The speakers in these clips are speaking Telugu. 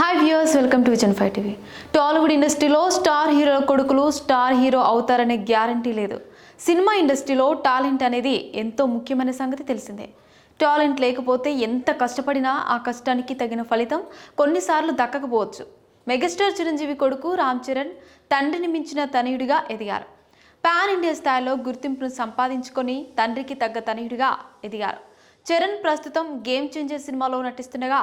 Hi viewers, welcome to vision 5 TV. Tollywood ఇండస్ట్రీలో స్టార్ హీరో కొడుకులు స్టార్ హీరో అవుతారనే గ్యారంటీ లేదు. సినిమా ఇండస్ట్రీలో టాలెంట్ అనేది ఎంతో ముఖ్యమైన సంగతి తెలిసిందే. టాలెంట్ లేకపోతే ఎంత కష్టపడినా ఆ కష్టానికి తగిన ఫలితం కొన్నిసార్లు దక్కకపోవచ్చు. మెగాస్టార్ చిరంజీవి కొడుకు రామ్ చరణ్ తండ్రిని మించిన తనయుడిగా ఎదిగారు. పాన్ ఇండియా స్థాయిలో గుర్తింపును సంపాదించుకొని తండ్రికి తగ్గ తనయుడిగా ఎదిగారు. చరణ్ ప్రస్తుతం గేమ్ చేంజర్ సినిమాలో నటిస్తుండగా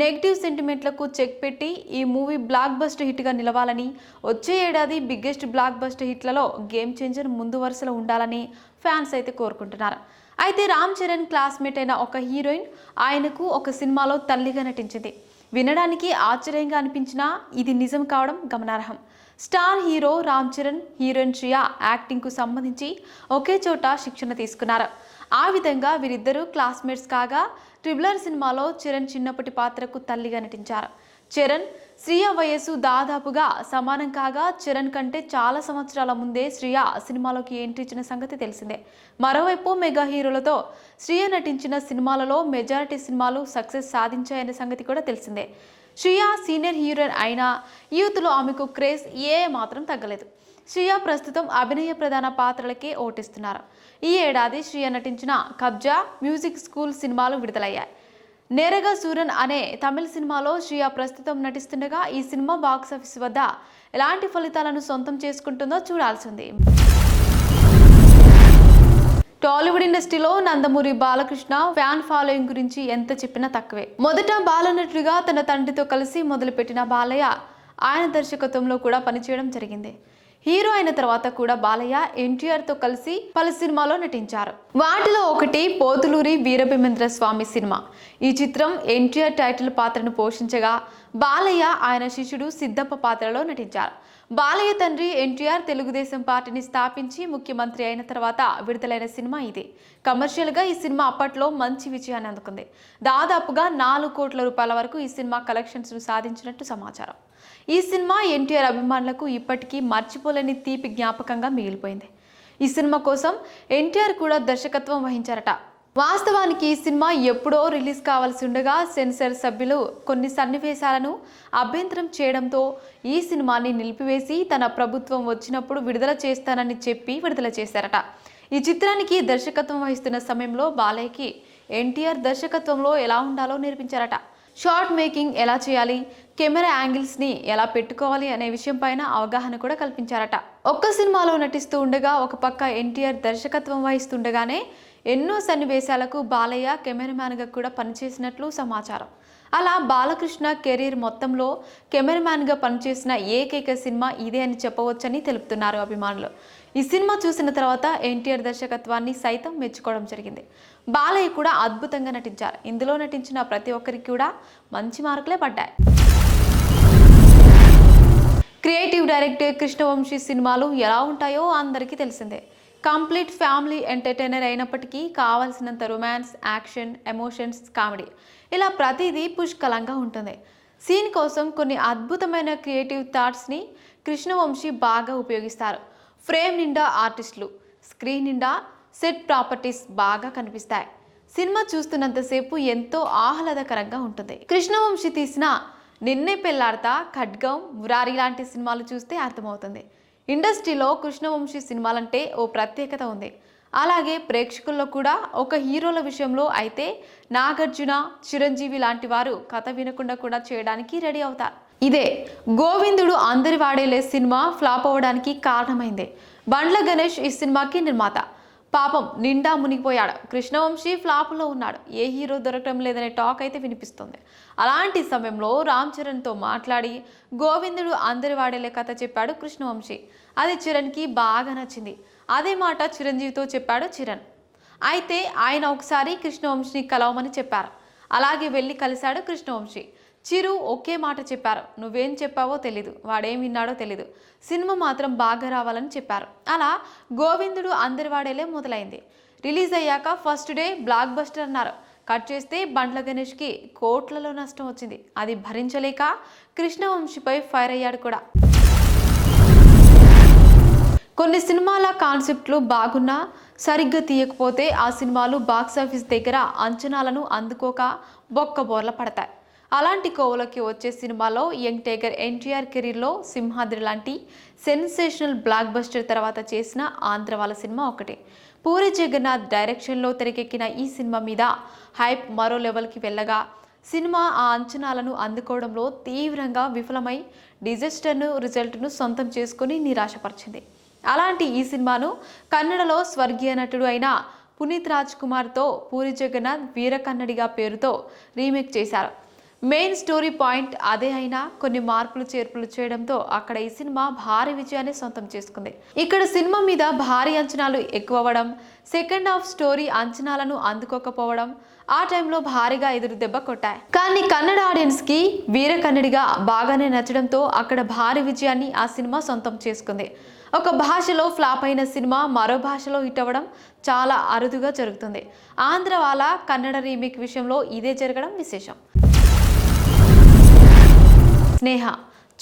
నెగిటివ్ సెంటిమెంట్లకు చెక్ పెట్టి ఈ మూవీ బ్లాక్ బస్టర్ హిట్గా నిలవాలని, వచ్చే ఏడాది బిగ్గెస్ట్ బ్లాక్ బస్టర్ హిట్లలో గేమ్ చేంజర్ ముందు వరుసలో ఉండాలని ఫ్యాన్స్ అయితే కోరుకుంటున్నారు. అయితే రామ్ చరణ్ క్లాస్మేట్ అయిన ఒక హీరోయిన్ ఆయనకు ఒక సినిమాలో తల్లిగా నటించింది. వినడానికి ఆశ్చర్యంగా అనిపించినా ఇది నిజం కావడం గమనార్హం. Star hero Ram Charan, heroine Shriya యాక్టింగ్కు సంబంధించి ఒకే చోట శిక్షణ తీసుకున్నారు. ఆ విధంగా వీరిద్దరూ క్లాస్మేట్స్ కాగా ట్రిబులర్ సినిమాలో చరణ్ చిన్నప్పటి పాత్రకు తల్లిగా నటించారు. చరణ్, శ్రియా వయస్సు దాదాపుగా సమానం కాగా చరణ్ కంటే చాలా సంవత్సరాల ముందే శ్రియా సినిమాలోకి ఎంట్రీ ఇచ్చిన సంగతి తెలిసిందే. మరోవైపు మెగా హీరోలతో శ్రియా నటించిన సినిమాలలో మెజారిటీ సినిమాలు సక్సెస్ సాధించాయనే సంగతి కూడా తెలిసిందే. శ్రియా సీనియర్ హీరోయిన్ అయినా యూత్లో ఆమెకు క్రేజ్ మాత్రం తగ్గలేదు. శ్రియా ప్రస్తుతం అభినయ ప్రధాన పాత్రలకే ఓటిస్తున్నారు. ఈ ఏడాది శ్రియా నటించిన కబ్జా, మ్యూజిక్ స్కూల్ సినిమాలు విడుదలయ్యాయి. నేరగా సూరన్ అనే తమిళ సినిమాలో శ్రియా ప్రస్తుతం నటిస్తుండగా ఈ సినిమా బాక్సాఫీస్ వద్ద ఎలాంటి ఫలితాలను సొంతం చేసుకుంటుందో చూడాల్సింది. టాలీవుడ్ ఇండస్ట్రీలో నందమూరి బాలకృష్ణ ఫ్యాన్ ఫాలోయింగ్ గురించి ఎంత చెప్పినా తక్కువే. మొదట బాలనటుడిగా తన తండ్రితో కలిసి మొదలుపెట్టిన బాలయ్య ఆయన దర్శకత్వంలో కూడా పనిచేయడం జరిగింది. హీరో అయిన తర్వాత కూడా బాలయ్య ఎన్టీఆర్తో కలిసి పలు సినిమాలో నటించారు. వాటిలో ఒకటి పోతులూరి వీరభేమేంద్ర స్వామి సినిమా. ఈ చిత్రం ఎన్టీఆర్ టైటిల్ పాత్రను పోషించగా బాలయ్య ఆయన శిష్యుడు సిద్ధప్ప పాత్రలో నటించారు. బాలయ్య తండ్రి ఎన్టీఆర్ తెలుగుదేశం పార్టీని స్థాపించి ముఖ్యమంత్రి అయిన తర్వాత విడుదలైన సినిమా ఇది. కమర్షియల్గా ఈ సినిమా అప్పట్లో మంచి విజయాన్ని అందుకుంది. దాదాపుగా 4 కోట్ల రూపాయల వరకు ఈ సినిమా కలెక్షన్స్ సాధించినట్టు సమాచారం. ఈ సినిమా ఎన్టీఆర్ అభిమానులకు ఇప్పటికీ మర్చిపోలేని తీపి జ్ఞాపకంగా మిగిలిపోయింది. ఈ సినిమా కోసం ఎన్టీఆర్ కూడా దర్శకత్వం వహించారట. వాస్తవానికి ఈ సినిమా ఎప్పుడో రిలీజ్ కావాల్సి ఉండగా సెన్సార్ సభ్యులు కొన్ని సన్నివేశాలను అభ్యంతరం చేయడంతో ఈ సినిమాని నిలిపివేసి తన ప్రభుత్వం వచ్చినప్పుడు విడుదల చేస్తానని చెప్పి విడుదల చేశారట. ఈ చిత్రానికి దర్శకత్వం వహిస్తున్న సమయంలో బాలయ్యకి ఎన్టీఆర్ దర్శకత్వంలో ఎలా ఉండాలో నేర్పించారట. షార్ట్ మేకింగ్ ఎలా చేయాలి, కెమెరా యాంగిల్స్ని ఎలా పెట్టుకోవాలి అనే విషయం పైన అవగాహన కూడా కల్పించారట. ఒక్క సినిమాలో నటిస్తూ ఉండగా ఒక పక్క ఎన్టీఆర్ దర్శకత్వం వహిస్తుండగానే ఎన్నో సన్నివేశాలకు బాలయ్య కెమెరామ్యాన్గా కూడా పనిచేసినట్లు సమాచారం. అలా బాలకృష్ణ కెరీర్ మొత్తంలో కెమెరామ్యాన్గా పనిచేసిన ఏకైక సినిమా ఇదే అని చెప్పవచ్చని తెలుపుతున్నారు అభిమానులు. ఈ సినిమా చూసిన తర్వాత ఎన్టీఆర్ దర్శకత్వాన్ని సైతం మెచ్చుకోవడం జరిగింది. బాలయ్య కూడా అద్భుతంగా నటించారు. ఇందులో నటించిన ప్రతి ఒక్కరికి కూడా మంచి మార్కులే పడ్డాయి. క్రియేటివ్ డైరెక్టర్ కృష్ణవంశీ సినిమాలు ఎలా ఉంటాయో అందరికీ తెలిసిందే. కంప్లీట్ ఫ్యామిలీ ఎంటర్టైనర్ అయినప్పటికీ కావాల్సినంత రొమాన్స్, యాక్షన్, ఎమోషన్స్, కామెడీ ఇలా ప్రతిదీ పుష్కలంగా ఉంటుంది. సీన్ కోసం కొన్ని అద్భుతమైన క్రియేటివ్ థాట్స్ని కృష్ణవంశీ బాగా ఉపయోగిస్తారు. ఫ్రేమ్ నిండా ఆర్టిస్టులు, స్క్రీన్ నిండా సెట్ ప్రాపర్టీస్ బాగా కనిపిస్తాయి. సినిమా చూస్తున్నంతసేపు ఎంతో ఆహ్లాదకరంగా ఉంటుంది. కృష్ణవంశీ తీసిన నిన్నే పెళ్లాడతా, ఖడ్గం, మురారి లాంటి సినిమాలు చూస్తే అర్థమవుతుంది. ఇండస్ట్రీలో కృష్ణవంశీ సినిమాలంటే ఓ ప్రత్యేకత ఉంది. అలాగే ప్రేక్షకుల్లో కూడా ఒక హీరోల విషయంలో అయితే నాగార్జున, చిరంజీవి లాంటి వారు కథ వినకుండా కూడా చేయడానికి రెడీ అవుతారు. ఇదే గోవిందుడు అందరి వాడేలే సినిమా ఫ్లాప్ అవ్వడానికి కారణమైంది. బండ్ల గణేష్ ఈ సినిమాకి నిర్మాత. పాపం నిండా మునిగిపోయాడు. కృష్ణవంశీ ఫ్లాప్లో ఉన్నాడు. ఏ హీరో దొరకడం లేదనే టాక్ అయితే వినిపిస్తుంది. అలాంటి సమయంలో రామ్ చరణ్తో మాట్లాడి గోవిందుడు అందరి వాడేలే కథ చెప్పాడు కృష్ణవంశీ. అది చరణ్కి బాగా నచ్చింది. అదే మాట చిరంజీవితో చెప్పాడు చరణ్. అయితే ఆయన ఒకసారి కృష్ణవంశీని కలవమని చెప్పారు. అలాగే వెళ్ళి కలిశాడు కృష్ణవంశీ. చిరు ఒకే మాట చెప్పారు. నువ్వేం చెప్పావో తెలీదు, వాడేం విన్నాడో తెలీదు, సినిమా మాత్రం బాగా రావాలని చెప్పారు. అలా గోవిందుడు అందరి వాడేలే మొదలైంది. రిలీజ్ అయ్యాక ఫస్ట్ డే బ్లాక్ బస్టర్ అన్నారు. కట్ చేస్తే బండ్ల గణేష్కి కోట్లలో నష్టం వచ్చింది. అది భరించలేక కృష్ణవంశీపై ఫైర్ అయ్యాడు కూడా. కొన్ని సినిమాల కాన్సెప్ట్లు బాగున్నా సరిగ్గా తీయకపోతే ఆ సినిమాలు బాక్సాఫీస్ దగ్గర అంచనాలను అందుకోక బొక్కబోర్ల పడతాయి. అలాంటి కోవలోకి వచ్చే సినిమాలో యంగ్ టైగర్ ఎన్టీఆర్ కెరీర్లో సింహాద్రి లాంటి సెన్సేషనల్ బ్లాక్ బస్టర్ తర్వాత చేసిన ఆంధ్రవాల సినిమా ఒకటే. పూరి జగన్నాథ్ డైరెక్షన్లో తెరకెక్కిన ఈ సినిమా మీద హైప్ మరో లెవెల్కి వెళ్ళగా సినిమా ఆ అంచనాలను అందుకోవడంలో తీవ్రంగా విఫలమై డిజాస్టర్ను రిజల్ట్ను సొంతం చేసుకుని నిరాశపరిచింది. అలాంటి ఈ సినిమాను కన్నడలో స్వర్గీయ నటుడు అయిన పునీత్ రాజ్ కుమార్తో పూరి జగన్నాథ్ వీరకన్నడిగా పేరుతో రీమేక్ చేశారు. మెయిన్ స్టోరీ పాయింట్ అదే అయినా కొన్ని మార్పులు చేర్పులు చేయడంతో అక్కడ ఈ సినిమా భారీ విజయాన్ని సొంతం చేసుకుంది. ఇక్కడ సినిమా మీద భారీ అంచనాలు ఎక్కువ అవ్వడం, సెకండ్ హాఫ్ స్టోరీ అంచనాలను అందుకోకపోవడం ఆ టైంలో భారీగా ఎదురు దెబ్బ కొట్టాయి. కానీ కన్నడ ఆడియన్స్ కి వీరకన్నడిగా బాగానే నచ్చడంతో అక్కడ భారీ విజయాన్ని ఆ సినిమా సొంతం చేసుకుంది. ఒక భాషలో ఫ్లాప్ అయిన సినిమా మరో భాషలో హిట్ అవ్వడం చాలా అరుదుగా జరుగుతుంది. ఆంధ్రవాల కన్నడ రీమేక్ విషయంలో ఇదే జరగడం విశేషం. స్నేహ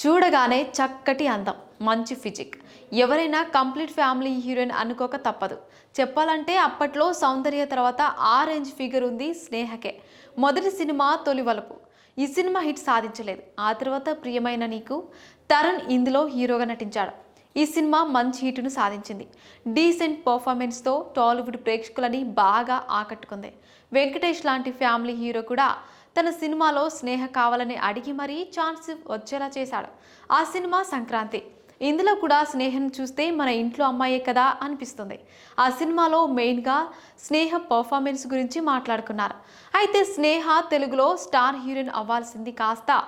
చూడగానే చక్కటి అందం, మంచి ఫిజిక్, ఎవరైనా కంప్లీట్ ఫ్యామిలీ హీరోయిన్ అనుకోక తప్పదు. చెప్పాలంటే అప్పట్లో సౌందర్య తర్వాత ఆ రేంజ్ ఫిగర్ ఉంది స్నేహకే. మొదటి సినిమా తొలివలపు, ఈ సినిమా హిట్ సాధించలేదు. ఆ తర్వాత ప్రియమైన నీకు తరుణ్ ఇందులో హీరోగా నటించాడు. ఈ సినిమా మంచి హిట్ను సాధించింది. డీసెంట్ పర్ఫార్మెన్స్తో టాలీవుడ్ ప్రేక్షకులని బాగా ఆకట్టుకుంది. వెంకటేష్ లాంటి ఫ్యామిలీ హీరో కూడా తన సినిమాలో స్నేహ కావాలని అడిగి మరీ ఛాన్స్ వచ్చేలా చేశాడు. ఆ సినిమా సంక్రాంతి. ఇందులో కూడా స్నేహను చూస్తే మన ఇంట్లో అమ్మాయే కదా అనిపిస్తుంది. ఆ సినిమాలో మెయిన్గా స్నేహ పర్ఫార్మెన్స్ గురించి మాట్లాడుకున్నారు. అయితే స్నేహ తెలుగులో స్టార్ హీరోయిన్ అవ్వాల్సింది కాస్త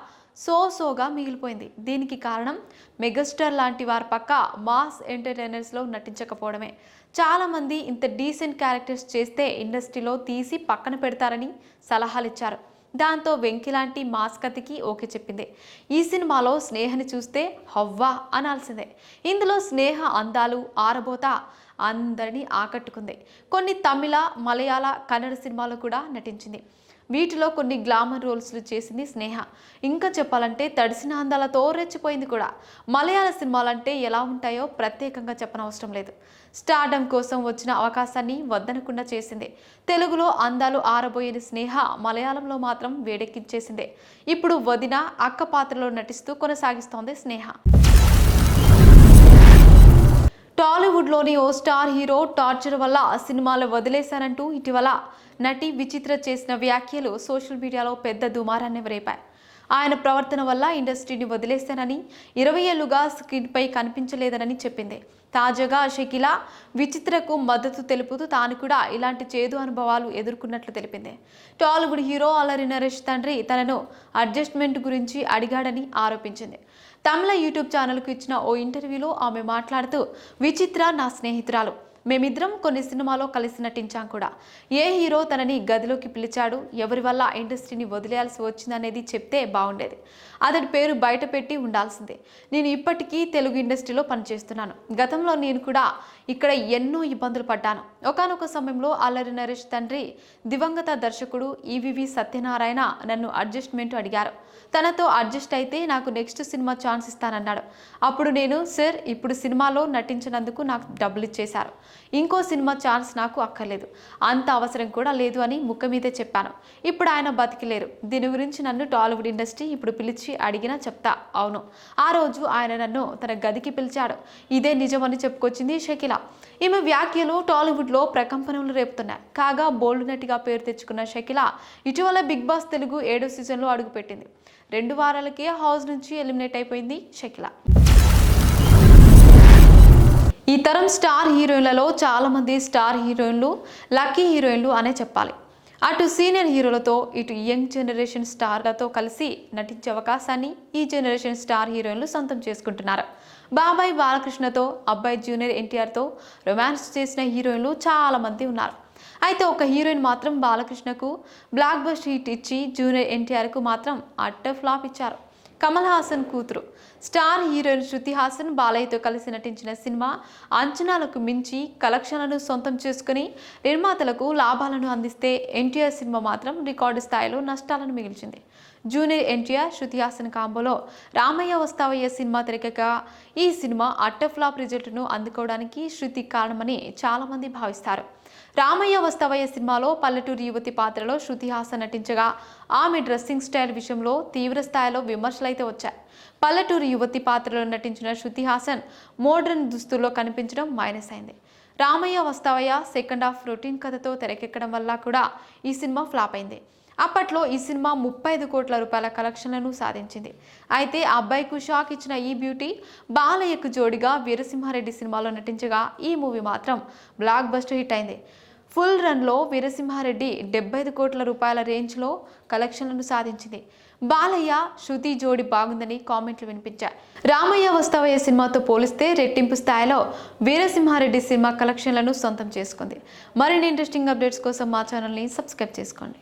సోగా మిగిలిపోయింది. దీనికి కారణం మెగాస్టార్ లాంటి వారి పక్క మాస్ ఎంటర్టైనర్స్లో నటించకపోవడమే. చాలామంది ఇంత డీసెంట్ క్యారెక్టర్స్ చేస్తే ఇండస్ట్రీలో తీసి పక్కన పెడతారని సలహాలు ఇచ్చారు. దాంతో వెంకీ లాంటి మాస్ కథకి ఓకే చెప్పింది. ఈ సినిమాలో స్నేహని చూస్తే హవ్వా అనాల్సిందే. ఇందులో స్నేహ అందాలు ఆరబోత అందరినీ ఆకట్టుకుంది. కొన్ని తమిళ, మలయాళ, కన్నడ సినిమాలో కూడా నటించింది. వీటిలో కొన్ని గ్లామర్ రోల్స్లు చేసింది స్నేహ. ఇంకా చెప్పాలంటే తడిసిన అందాలతో రెచ్చిపోయింది కూడా. మలయాళ సినిమాలంటే ఎలా ఉంటాయో ప్రత్యేకంగా చెప్పనవసరం లేదు. స్టార్డమ్ కోసం వచ్చిన అవకాశాన్ని వద్దనకుండా చేసింది. తెలుగులో అందాలు ఆరబోయని స్నేహ మలయాళంలో మాత్రం వేడెక్కించేసింది. ఇప్పుడు వదిన, అక్క పాత్రలో నటిస్తూ కొనసాగిస్తోంది స్నేహ. టాలీవుడ్లోని ఓ స్టార్ హీరో టార్చర్ వల్ల సినిమాలు వదిలేశారంటూ ఇటీవల నటి విచిత్ర చేసిన వ్యాఖ్యలు సోషల్ మీడియాలో పెద్ద దుమారాన్ని రేపాయి. ఆయన ప్రవర్తన వల్ల ఇండస్ట్రీని వదిలేశానని, 20 ఏళ్లుగా స్క్రీన్పై కనిపించలేదనని చెప్పింది. తాజాగా షకీలా విచిత్రకు మద్దతు తెలుపుతూ తాను కూడా ఇలాంటి చేదు అనుభవాలు ఎదుర్కొన్నట్లు తెలిపింది. టాలీవుడ్ హీరో అల్లరి నరేష్ తండ్రి తనను అడ్జస్ట్మెంట్ గురించి అడిగాడని ఆరోపించింది. తమిళ యూట్యూబ్ ఛానల్కు ఇచ్చిన ఓ ఇంటర్వ్యూలో ఆమె మాట్లాడుతూ, విచిత్ర నా స్నేహితురాలు, మేమిద్దరం కొన్ని సినిమాలో కలిసి నటించాం కూడా. ఏ హీరో తనని గదిలోకి పిలిచాడు, ఎవరి వల్ల ఇండస్ట్రీని వదిలేయాల్సి వచ్చిందనేది చెప్తే బాగుండేది. అతడి పేరు బయట పెట్టి ఉండాల్సిందే. నేను ఇప్పటికీ తెలుగు ఇండస్ట్రీలో పనిచేస్తున్నాను. గతంలో నేను కూడా ఇక్కడ ఎన్నో ఇబ్బందులు పడ్డాను. ఒకానొక సమయంలో అల్లరి నరేష్ తండ్రి దివంగత దర్శకుడు ఈవివి సత్యనారాయణ నన్ను అడ్జస్ట్మెంట్ అడిగారు. తనతో అడ్జస్ట్ అయితే నాకు నెక్స్ట్ సినిమా ఛాన్స్ ఇస్తానన్నాడు. అప్పుడు నేను, సార్ ఇప్పుడు సినిమాలో నటించినందుకు నాకు డబ్బులు ఇచ్చేశారు, ఇంకో సినిమా ఛాన్స్ నాకు అక్కర్లేదు, అంత అవసరం కూడా లేదు అని ముక్క మీదే చెప్పాను. ఇప్పుడు ఆయన బతికిలేరు. దీని గురించి నన్ను టాలీవుడ్ ఇండస్ట్రీ ఇప్పుడు పిలిచి అడిగినా చెప్తా. అవును, ఆ రోజు ఆయన నన్ను తన గదికి పిలిచాడు, ఇదే నిజమని చెప్పుకొచ్చింది షకీలా. ఈమె వ్యాఖ్యలు టాలీవుడ్లో ప్రకంపనలు రేపుతున్నాయి. కాగా బోల్డ్ నటిగా పేరు తెచ్చుకున్న షకీలా ఇటీవల బిగ్ బాస్ తెలుగు 7వ సీజన్లో అడుగుపెట్టింది. 2 వారాలకే హౌస్ నుంచి ఎలిమినేట్ అయిపోయింది షకీలా. ఈ తరం స్టార్ హీరోయిన్లలో చాలామంది స్టార్ హీరోయిన్లు లక్కీ హీరోయిన్లు అనే చెప్పాలి. అటు సీనియర్ హీరోలతో ఇటు యంగ్ జనరేషన్ స్టార్లతో కలిసి నటించే అవకాశాన్ని ఈ జనరేషన్ స్టార్ హీరోయిన్లు సొంతం చేసుకుంటున్నారు. బాబాయ్ బాలకృష్ణతో, అబ్బాయి జూనియర్ ఎన్టీఆర్తో రొమాన్స్ చేసిన హీరోయిన్లు చాలామంది ఉన్నారు. అయితే ఒక హీరోయిన్ మాత్రం బాలకృష్ణకు బ్లాక్ బస్టర్ హిట్ ఇచ్చి జూనియర్ ఎన్టీఆర్కు మాత్రం అట్టర్ ఫ్లాప్ ఇచ్చారు. కమల్ హాసన్ కూతురు స్టార్ హీరోయిన్ శృతి హాసన్ బాలయ్యతో కలిసి నటించిన సినిమా అంచనాలకు మించి కలెక్షన్లను సొంతం చేసుకుని నిర్మాతలకు లాభాలను అందిస్తే ఎన్టీఆర్ సినిమా మాత్రం రికార్డు స్థాయిలో నష్టాలను మిగిల్చింది. జూనియర్ ఎన్టీఆర్ శృతి హాసన్ కాంబోలో రామయ్య వస్తావయ్య సినిమా తెరకెక్క ఈ సినిమా అట్టర్ ఫ్లాప్ రిజల్ట్ను అందుకోవడానికి శృతి కారణమని చాలామంది భావిస్తారు. రామయ్య వస్తావయ్య సినిమాలో పల్లెటూరు యువతి పాత్రలో శృతి హాసన్ నటించగా ఆమె డ్రెస్సింగ్ స్టైల్ విషయంలో తీవ్ర స్థాయిలో విమర్శలైతే వచ్చాయి. పల్లెటూరు యువతి పాత్రలో నటించిన శృతి హాసన్ మోడ్రన్ దుస్తుల్లో కనిపించడం మైనస్ అయింది. Ramayya Vasthavayya second half routine కథతో తెరకెక్కడం వల్ల కూడా ఈ సినిమా ఫ్లాప్ అయింది. అప్పట్లో ఈ సినిమా 35 కోట్ల రూపాయల కలెక్షన్లను సాధించింది. అయితే ఆ అబ్బాయికు షాక్ ఇచ్చిన ఈ బ్యూటీ బాలయ్యకు జోడిగా వీరసింహారెడ్డి సినిమాలో నటించగా ఈ మూవీ మాత్రం బ్లాక్ బస్టర్ హిట్ అయింది. ఫుల్ రన్లో వీరసింహారెడ్డి 75 కోట్ల రూపాయల రేంజ్లో కలెక్షన్లను సాధించింది. బాలయ్య శృతి జోడి బాగుందని కామెంట్లు వినిపించాయి. రామయ్య వస్తావయ్య సినిమాతో పోలిస్తే రెట్టింపు స్థాయిలో వీరసింహారెడ్డి సినిమా కలెక్షన్లను సొంతం చేసుకుంది. మరిన్ని ఇంట్రెస్టింగ్ అప్డేట్స్ కోసం మా ఛానల్ని సబ్స్క్రైబ్ చేసుకోండి.